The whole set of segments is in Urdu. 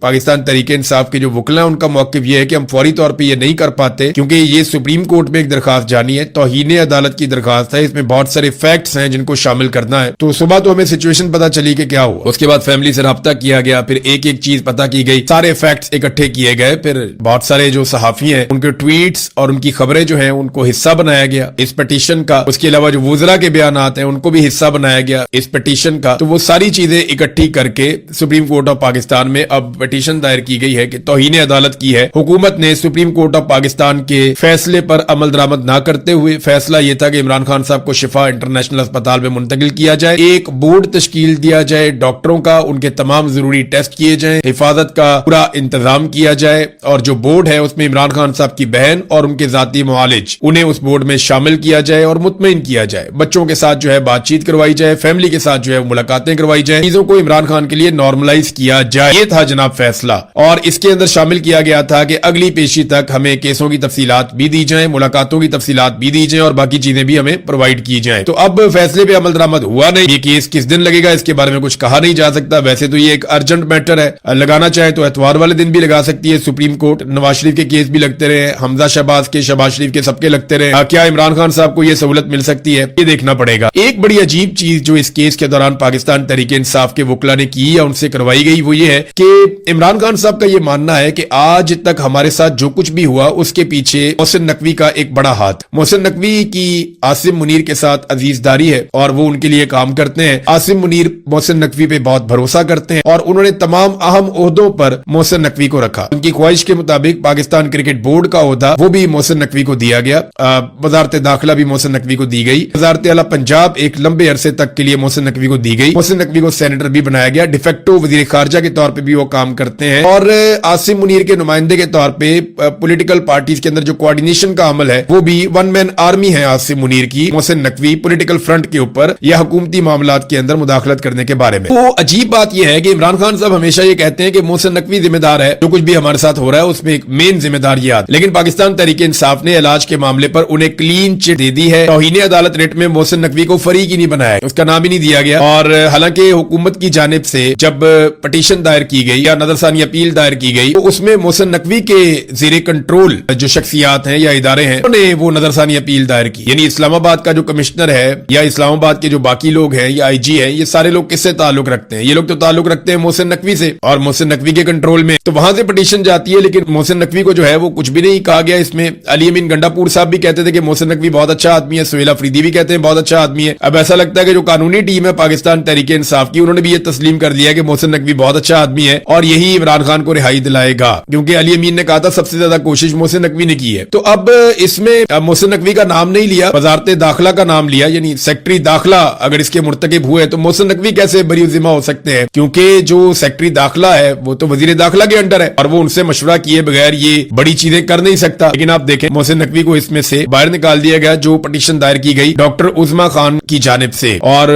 پاکستان تحریک انصاف کے جو وکلا ہیں ان کا موقف یہ ہے کہ ہم فوری طور پہ یہ نہیں کر پاتے کیونکہ یہ سپریم کورٹ میں ایک درخواست جانی ہے, توہین عدالت کی درخواست ہے, اس میں بہت سارے فیکٹس ہیں جن کو شامل کرنا ہے. تو صبح تو ہمیں سچویشن پتا چلی کہ کیا ہوا, اس کے بعد فیملی سے رابطہ کیا گیا, پھر ایک ایک چیز پتا کی گئی, سارے فیکٹس اکٹھے کیے گئے, پھر بہت سارے جو صحافی ہیں ان کے ٹویٹس اور ان کی خبریں جو ہیں ان کو حصہ بنایا گیا اس پٹیشن کا. اس کے علاوہ جو وزراء کے بیانات ہیں ان کو بھی حصہ بنایا گیا اس پٹیشن کا. تو وہ ساری چیزیں اکٹھی کر کے سپریم کورٹ آف پاکستان میں اب پٹیشن دائر کی گئی ہے کہ توہین عدالت کی ہے. حکومت نے سپریم کورٹ آف پاکستان کے فیصلے پر عمل درآمد نہ کرتے ہوئے, فیصلہ یہ تھا کہ عمران خان صاحب کو شفا انٹرنیشنل اسپتال میں منتقل کیا جائے, ایک بورڈ تشکیل دیا جائے ڈاکٹروں کا, ان کے تمام ضروری ٹیسٹ کیے جائیں, حفاظت کا پورا انتظام کیا جائے, اور جو بورڈ ہے اس میں عمران خان صاحب کی بہن اور ان کے ذاتی معالج انہیں اس بورڈ میں شامل کیا جائے اور مطمئن کیا جائے. بچوں کے ساتھ جو ہے بات چیت کروائی جائے, فیملی کے ساتھ جو ہے ملاقاتیں کروائی جائیں, چیزوں کو عمران خان کے لیے نارملائز کیا جائے. یہ تھا جناب فیصلہ, اور اس کے اندر شامل کیا گیا تھا کہ اگلی پیشی تک ہمیں کیسوں کی تفصیلات بھی دی جائیں, ملاقاتوں کی تفصیلات بھی دی جائیں اور باقی چیزیں بھی ہمیں پرووائڈ کی جائیں. تو اب فیصلے پہ عمل درآمد ہوا نہیں. یہ کیس کس دن لگے گا اس کے بارے میں کچھ کہا نہیں جا سکتا. ویسے تو یہ ایک ارجنٹ میٹر ہے, لگانا چاہے تو اتوار والے دن بھی لگا سکتی ہے سپریم کورٹ. نواز شریف کے کیس بھی لگتے رہے, حمزہ شہباز کے, شہباز شریف کے, سب کے لگتے رہے. کیا عمران خان صاحب کو یہ سہولت مل سکتی ہے, یہ دیکھنا پڑے گا. ایک بڑی عجیب چیز جو اس کیس کے دوران پاکستان تحریک انصاف کے وکلا نے کی یا ان سے کروائی گئی وہ یہ ہے کہ عمران خان صاحب کا یہ ماننا ہے کہ آج تک ہمارے ساتھ جو کچھ بھی ہوا اس کے پیچھے محسن نقوی کا ایک بڑا ہاتھ. محسن نقوی کی عاصم منیر کے ساتھ عزیز داری ہے اور وہ ان کے لیے کام کرتے ہیں. عاصم منیر محسن نقوی پہ بہت بھروسہ کرتے ہیں اور انہوں نے تمام اہم عہدوں پر محسن نقوی کو رکھا. ان کی خواہش کے مطابق پاکستان کرکٹ بورڈ کا عہدہ وہ بھی محسن نقوی کو دیا گیا, وزارت داخلہ بھی محسن نقوی کو دی گئی, وزارت اعلیٰ پنجاب ایک لمبے عرصے تک کے لیے محسن نقوی کو دی گئی. محسن نقوی کو سینیٹر بھی بنایا گیا, ڈیفیکٹو وزیر خارجہ کے طور پہ بھی وہ کام کرتے ہیں, اور عاصم منیر کے نمائندے کے طور پہ پولیٹیکل پارٹیز کے اندر جو کوارڈینیشن کا عمل ہے وہ بھی ون مین آرمی ہے عاصم منیر کی. محسن نقوی پولیٹیکل فرنٹ کے اوپر یا حکومتی معاملات کے اندر مداخلت کرنے کے بارے میں. تو عجیب بات یہ ہے کہ عمران خان صاحب ہمیشہ یہ کہتے ہیں کہ محسن نقوی ذمہ دار ہے, جو کچھ بھی ہمارے ساتھ ہو رہا ہے اس میں ایک مین ذمہ دار یہ آتا, لیکن پاکستان تحریک انصاف نے علاج کے معاملے پر انہیں کلین چٹ دے دی ہے. توہین عدالت ریٹ میں محسن نقوی کو فریق ہی نہیں بنایا, اس کا نام ہی نہیں دیا گیا. اور حالانکہ حکومت کی جانب سے جب پٹیشن دائر کی گئی یا نظرثانی اپیل دائر کی گئی تو اس میں محسن نقوی کے زیر کنٹرول جو شخصیات ہیں یا ادارے ہیں انہوں نے وہ نظرثانی اپیل دائر کی. یعنی اسلام آباد کا جو کمشنر ہے یا اسلام آباد کے جو باقی لوگ ہیں یا آئی جی ہے, یہ سارے لوگ کس سے تعلق رکھتے ہیں؟ یہ لوگ تو تعلق رکھتے ہیں محسن نقوی سے اور محسن نقوی کے کنٹرول میں. تو وہاں سے پٹیشن جاتی ہے, لیکن محسن نقوی کو جو ہے وہ کچھ بھی نہیں کہا گیا اس میں. علی امین گنڈا پور صاحب بھی کہتے تھے کہ محسن نقوی بہت اچھا آدمی ہے, سہیل افریدی بھی کہتے ہیں بہت اچھا آدمی ہے. اب ایسا لگتا ہے کہ جو قانونی ٹیم ہے پاکستان تحریک انصاف کی, انہوں نے بھی یہ تسلیم کر دیا کہ محسن نقوی بہت اچھا آدمی ہے اور یہی عمران خان کو رہائی دلائے گا, کیونکہ علی امین نے کہا تھا سب سے زیادہ کوشش محسن نقوی نے کی ہے. تو اب اس میں محسن نقوی کا نام نہیں لیا, وزارت داخلہ کا نام لیا, یعنی سیکٹری داخلہ اگر اس کے مرتکب ہوئے تو محسن نقوی کیسے بری ذمہ ہو سکتے ہیں, کیونکہ جو سیکٹری داخلہ ہے وہ تو وزیر داخلہ کے انڈر ہے اور وہ ان سے مشورہ کیے بغیر یہ بڑی چیزیں کر نہیں سکتا. لیکن آپ دیکھیں محسن نقوی کو اس میں سے باہر نکال دیا گیا جو پٹیشن دائر کی گئی ڈاکٹر عظما خان کی جانب سے, اور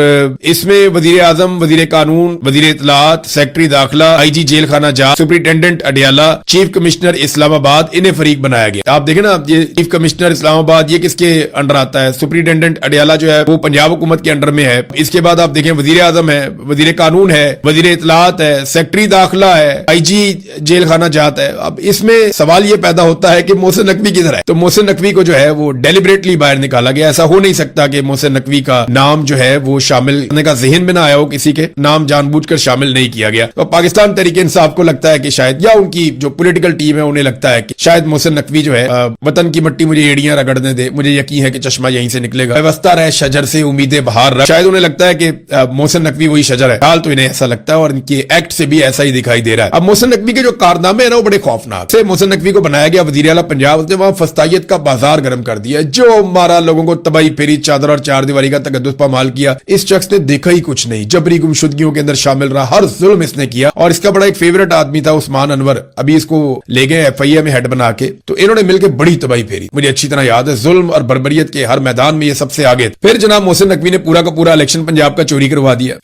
اس میں وزیر اعظم, وزیر قانون, وزیر اطلاعات, سیکٹری داخلہ, آئی جی جیل خانہ جات, سپرنٹینڈنٹ اڈیالہ, چیف کمشنر اسلام آباد, انہیں فریق بنایا گیا. آپ دیکھیں نا, یہ چیف کمشنر اسلام آباد یہ کس کے انڈر آتا ہے؟ سپرنٹینڈنٹ اڈیالہ جو ہے وہ پنجاب حکومت کے انڈر میں ہے. اس کے بعد آپ دیکھیں وزیر اعظم ہے, وزیر قانون ہے, وزیر اطلاعات ہے, سیکٹری داخلہ ہے, آئی جی جیل خانہ جات ہے. اب اس میں سوال یہ پیدا ہوتا ہے کہ محسن نقوی کدھر ہے؟ تو محسن نقوی کو جو ہے وہ ڈیلیبریٹلی باہر نکالا گیا. ایسا ہو نہیں سکتا کہ محسن نقوی کا نام جو ہے وہ شامل کرنے کا ذہن میں نہ آیا ہو, کسی کے نام جان بوجھ کر شامل نہیں کیا گیا. تو پاکستان تحریک انصاف کو لگتا ہے کہ شاید, یا ان کی جو پولیٹیکل ٹیم ہے انہیں لگتا ہے کہ شاید محسن نقوی جو ہے وطن کی مٹی مجھے ایڑیاں رگڑنے دے, مجھے یقین ہے کہ چشمہ یہیں سے نکلے گا, وابستہ رہے شجر سے امیدیں بہار رکھ. شاید انہیں لگتا ہے کہ محسن نقوی وہی شجر ہے. حال تو انہیں ایسا لگتا ہے اور ان کے ایکٹ سے بھی ایسا ہی دکھائی دے رہا ہے. اب محسن نقوی کے جو کارنامے ہیں نا وہ بڑے خوفناک سے. محسن نقوی کو بنایا گیا وزیر اعلیٰ پنجاب, نے وہاں فسطائیت کا بازار گرم کر دیا, جو مارا لوگوں کو تباہی پھیری, چادر اور چار دیواری کا تقدس پامال کیا. اس شخص نے دیکھا ہی کچھ نہیں, جبری گمشدگیوں کے اندر شامل رہا, ہر ظلم اس نے کیا. اور اس کا بڑا ایک فیورٹ آدمی تھا عثمان انور, ابھی اس کو لے گئے ایف آئی اے میں ہیڈ بنا کے, تو انہوں نے مل کے بڑی تباہی پھیری. مجھے اچھی طرح یاد ہے, ظلم اور بربریت کے ہر میدان میں یہ سب سے آگے. پھر جناب محسن نقوی نے پورا کا پورا الیکشن پنجاب کا چوری کروا دیا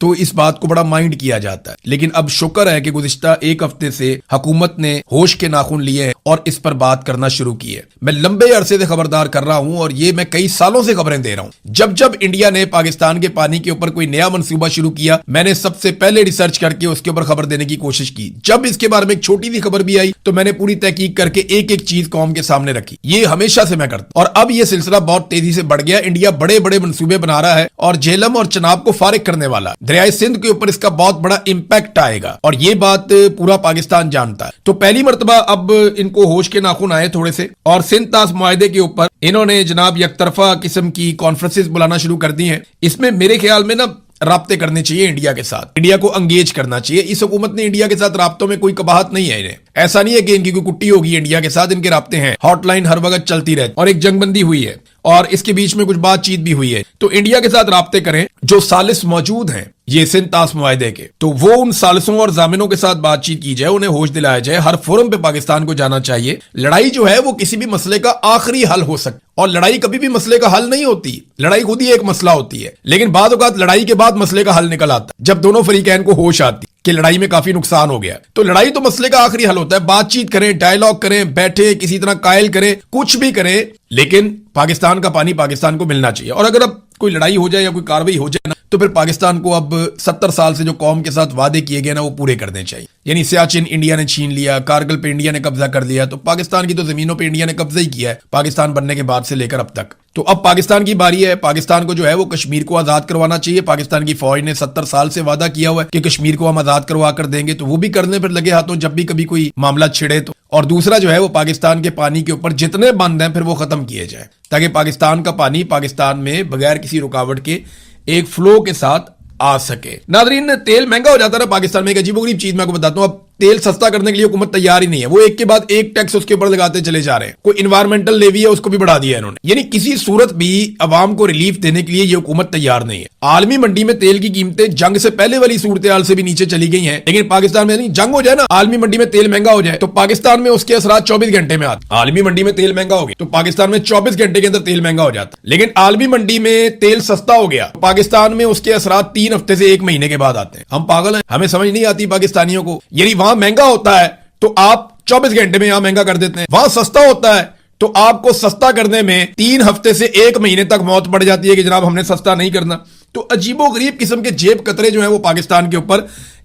تو اس بات کو بڑا مائنڈ کیا جاتا ہے. لیکن اب شکر ہے کہ گزشتہ ایک ہفتے سے حکومت نے ہوش کے ناخن لیے ہیں اور اس پر بات کرنا شروع کی ہے. میں لمبے عرصے سے خبردار کر رہا ہوں اور یہ میں کئی سالوں سے خبریں دے رہا ہوں. جب انڈیا نے پاکستان کے پانی کے اوپر کوئی نیا منصوبہ شروع کیا, میں نے سب سے پہلے ریسرچ کر کے اس کے اوپر خبر دینے کی کوشش کی. جب اس کے بارے میں ایک چھوٹی سی خبر بھی آئی تو میں نے پوری تحقیق کر کے ایک ایک چیز قوم کے سامنے رکھی. یہ ہمیشہ سے میں کرتا ہوں اور اب یہ سلسلہ بہت تیزی سے بڑھ گیا. انڈیا بڑے بڑے منصوبے بنا رہا ہے اور جہلم اور چناب کو فارغ کرنے والا. دریائے سندھ کے اوپر اس کا بہت بڑا امپیکٹ آئے گا اور یہ بات پورا پاکستان جانتا ہے. تو پہلی مرتبہ اب ان کو ہوش کے ناخن آئے تھوڑے سے اور سندھ طاس معاہدے کے اوپر انہوں نے جناب یک طرفہ قسم کی کانفرنسز بلانا شروع کر دی ہیں. اس میں میرے خیال میں نا رابطے کرنے چاہیے انڈیا کے ساتھ, انڈیا کو انگیج کرنا چاہیے. اس حکومت نے انڈیا کے ساتھ رابطوں میں کوئی قباحت نہیں ہے. انہیں ایسا نہیں ہے کہ ان کی کوئی کٹی ہوگی انڈیا کے ساتھ, ان کے رابطے ہیں, ہاٹ لائن ہر وقت چلتی رہتی اور ایک جنگ بندی ہوئی ہے اور اس کے بیچ میں کچھ بات چیت بھی ہوئی ہے. تو انڈیا کے ساتھ رابطے کریں جو ثالث موجود ہیں یہ سندھ طاس معاہدے کے, تو وہ ان ثالثوں اور ضامنوں کے ساتھ بات چیت کی جائے, انہیں ہوش دلایا جائے. ہر فورم پہ پاکستان کو جانا چاہیے. لڑائی جو ہے وہ کسی بھی مسئلے کا آخری حل ہو سکتا اور لڑائی کبھی بھی مسئلے کا حل نہیں ہوتی. لڑائی خود ہی ایک مسئلہ ہوتی ہے, لیکن بعض اوقات لڑائی کے بعد مسئلے کا حل نکل آتا ہے جب دونوں فریقین کو ہوش آتی کہ لڑائی میں کافی نقصان ہو گیا. تو لڑائی تو مسئلے کا آخری حل ہوتا ہے. بات چیت کریں, ڈائیلاگ کریں, بیٹھے کسی طرح قائل کریں, کچھ بھی کریں, لیکن پاکستان کا پانی پاکستان کو ملنا چاہیے. اور اگر اب کوئی لڑائی ہو جائے یا کوئی کاروائی ہو جائے نا تو پھر پاکستان کو اب 70 سال سے جو قوم کے ساتھ وعدے کیے گئے نا وہ پورے کرنے چاہیے. یعنی سیاچن انڈیا نے چھین لیا, کارگل پہ انڈیا نے قبضہ کر لیا, تو پاکستان کی تو زمینوں پہ انڈیا نے قبضہ ہی کیا ہے پاکستان بننے کے بعد سے لے کر اب تک. تو اب پاکستان کی باری ہے. پاکستان کو جو ہے وہ کشمیر کو آزاد کروانا چاہیے. پاکستان کی فوج نے 70 سال سے وعدہ کیا ہوا ہے کہ کشمیر کو ہم آزاد کروا کر دیں گے, تو وہ بھی کرنے پر لگے ہاتھوں جب بھی کبھی کوئی معاملہ چھڑے تو. اور دوسرا جو ہے وہ پاکستان کے پانی کے اوپر جتنے بند ہیں پھر وہ ختم کیے جائیں تاکہ پاکستان کا پانی پاکستان میں بغیر کسی رکاوٹ کے ایک فلو کے ساتھ آ سکے. ناظرین, تیل مہنگا ہو جاتا ہے پاکستان میں. ایک عجیب و غریب چیز میں آپ کو بتاتا ہوں, اب تیل سستا کرنے کے لیے حکومت تیار ہی نہیں ہے. وہ ایک کے بعد ایک ٹیکس اس کے اوپر لگاتے چلے جا رہے ہیں. کوئی انوائرمنٹل لیوی ہے اس کو بھی بڑھا دیا ہے انہوں نے. یعنی کسی صورت بھی عوام کو ریلیف دینے کے لیے یہ حکومت تیار نہیں ہے. عالمی منڈی میں تیل کی قیمتیں جنگ سے پہلے والی صورتحال سے بھی نیچے چلی گئی ہیں, لیکن پاکستان میں نہیں. جنگ ہو جائے نا, عالمی منڈی میں تیل مہنگا ہو جائے تو پاکستان میں اس کے اثرات 24 گھنٹے میں آتے. عالمی منڈی میں تیل مہنگا ہو گیا تو پاکستان میں 24 گھنٹے کے اندر تیل مہنگا ہو جاتا. لیکن عالمی منڈی میں تیل سستا ہو گیا, پاکستان میں اس کے اثرات 3 ہفتے سے 1 مہینے کے بعد آتے ہیں. ہم پاگل ہیں, ہمیں سمجھ نہیں آتی پاکستانیوں کو. یعنی وہاں مہنگا ہوتا ہے تو آپ 24 گھنٹے میں یہاں مہنگا کر دیتے ہیں, وہاں سستا ہوتا ہے تو آپ کو سستا کرنے میں 3 ہفتے سے 1 مہینے تک موت پڑ جاتی ہے کہ جناب ہم نے سستا نہیں کرنا. تو عجیب و غریب قسم کے جیب قطرے جو ہیں وہ پاکستان کے اوپر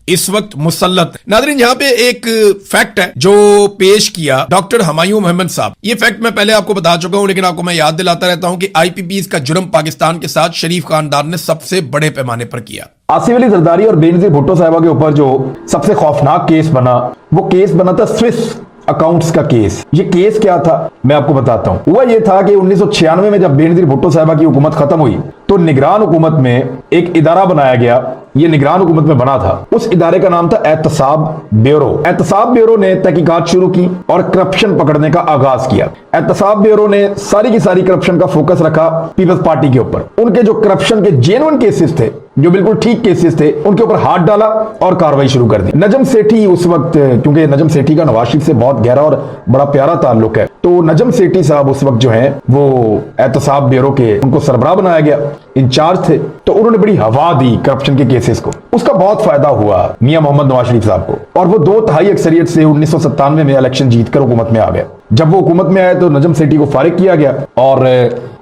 اس وقت مسلط. ناظرین, یہاں پہ ایک فیکٹ ہے جو پیش کیا ڈاکٹر ہمایوں محمد صاحب. یہ فیکٹ میں پہلے آپ کو بتا چکا ہوں, لیکن آپ کو میں یاد دلاتا رہتا ہوں کہ آئی پی پیز کا جرم پاکستان کے ساتھ شریف خاندان نے سب سے بڑے پیمانے پر کیا. آصف علی زرداری اور بینظیر بھٹو صاحبہ کے اوپر جو سب سے خوفناک کیس بنا, وہ کیس بنا تھا سوئس اکاؤنٹس کا کیس. یہ کیس کیا تھا میں آپ کو بتاتا ہوں. ہوا یہ تھا کہ 1996 میں جب بینظیر بھٹو صاحبہ کی حکومت ختم ہوئی تو نگران حکومت میں ایک ادارہ بنایا گیا. یہ نگران حکومت میں بنا تھا. اس ادارے کا نام تھا احتساب بیورو. احتساب بیورو نے تحقیقات شروع کی اور کرپشن پکڑنے کا آغاز کیا. احتساب بیورو نے ساری کی ساری کرپشن کا فوکس رکھا پیپلز پارٹی کے اوپر. ان کے جو کرپشن کے جینوئن کیسز تھے, جو بالکل ٹھیک کیسز تھے, ان کے اوپر ہاتھ ڈالا اور کاروائی شروع کر دی. نجم سیٹھی اس وقت, کیونکہ نجم سیٹھی کا نواز شریف سے بہت گہرا اور بڑا پیارا تعلق ہے, تو نجم سیٹھی صاحب اس وقت جو ہیں وہ احتساب بیورو کے ان کو سربراہ بنایا گیا, انچارج تھے. تو انہوں نے بڑی ہوا دی کرپشن کے کیسز کو. اس کا بہت فائدہ ہوا میاں محمد نواز شریف صاحب کو, اور وہ 2/3 اکثریت سے 1997 میں الیکشن جیت کر حکومت میں آ گئے. جب وہ حکومت میں آئے تو نجم سیٹھی کو فارغ کیا گیا اور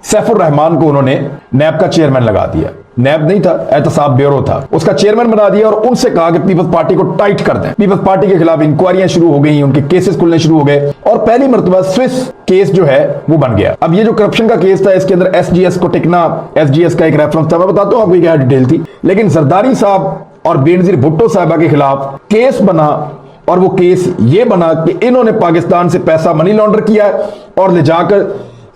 سیف الرحمان کو انہوں نے نیب کا چیئرمین لگا دیا. نیب نہیں تھا, احتساب بیورو تھا, اس کا چیئرمین بنا دیا اور ان سے کہا کہ پیپلز پارٹی کو ٹائٹ کر دیں. پیپلز پارٹی کے خلاف انکوائریاں شروع ہو گئی, ان کے کیسز کھلنے شروع ہو گئے اور پہلی مرتبہ سوئس کیس جو ہے وہ بن گیا. اب یہ جو کرپشن کا کیس تھا اس کے اندر ایس جی ایس کو ٹکنا, ایس جی ایس کا ایک ریفرنس تھا, میں بتاتا ہوں آپ کو کیا ڈیٹیل تھی. لیکن زرداری صاحب اور بینظیر بھٹو صاحبہ کے خلاف کیس بنا اور وہ کیس یہ بنا کہ انہوں نے پاکستان سے پیسہ منی لانڈر کیا ہے اور لے جا کر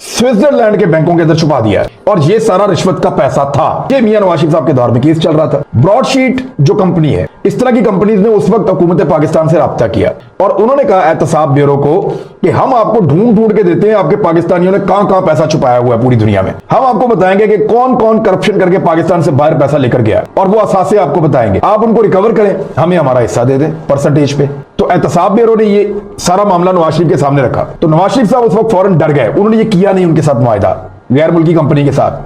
سوئٹزرلینڈ کے بینکوں کے اندر چھپا دیا ہے, اور یہ سارا رشوت کا پیسہ تھا. یہ میاں نواز شریف صاحب کے دور میں کیس چل رہا تھا. براڈ شیٹ جو کمپنی ہے, اس طرح کی کمپنیز نے اس وقت حکومت پاکستان سے رابطہ کیا اور انہوں نے کہا احتساب بیورو کو کہ ہم آپ کو ڈھونڈ کے دیتے ہیں آپ کے پاکستانیوں نے کہاں پیسہ چھپایا ہوا ہے پوری دنیا میں. ہم آپ کو بتائیں گے کہ کون کون کرپشن کر کے پاکستان سے باہر پیسہ لے کر گیا, اور وہ اثاثے آپ کو بتائیں گے. آپ ان کو ریکور کریں, ہمیں ہمارا حصہ دے دیں پرسنٹیج پہ. تو احتساب بیورو نے یہ سارا معاملہ نواز شریف کے سامنے رکھا. تو نواز شریف صاحب اس وقت فوراً ڈر گئے, انہوں نے یہ کیا نہیں ان کے ساتھ معاہدہ غیر ملکی کمپنی کے ساتھ.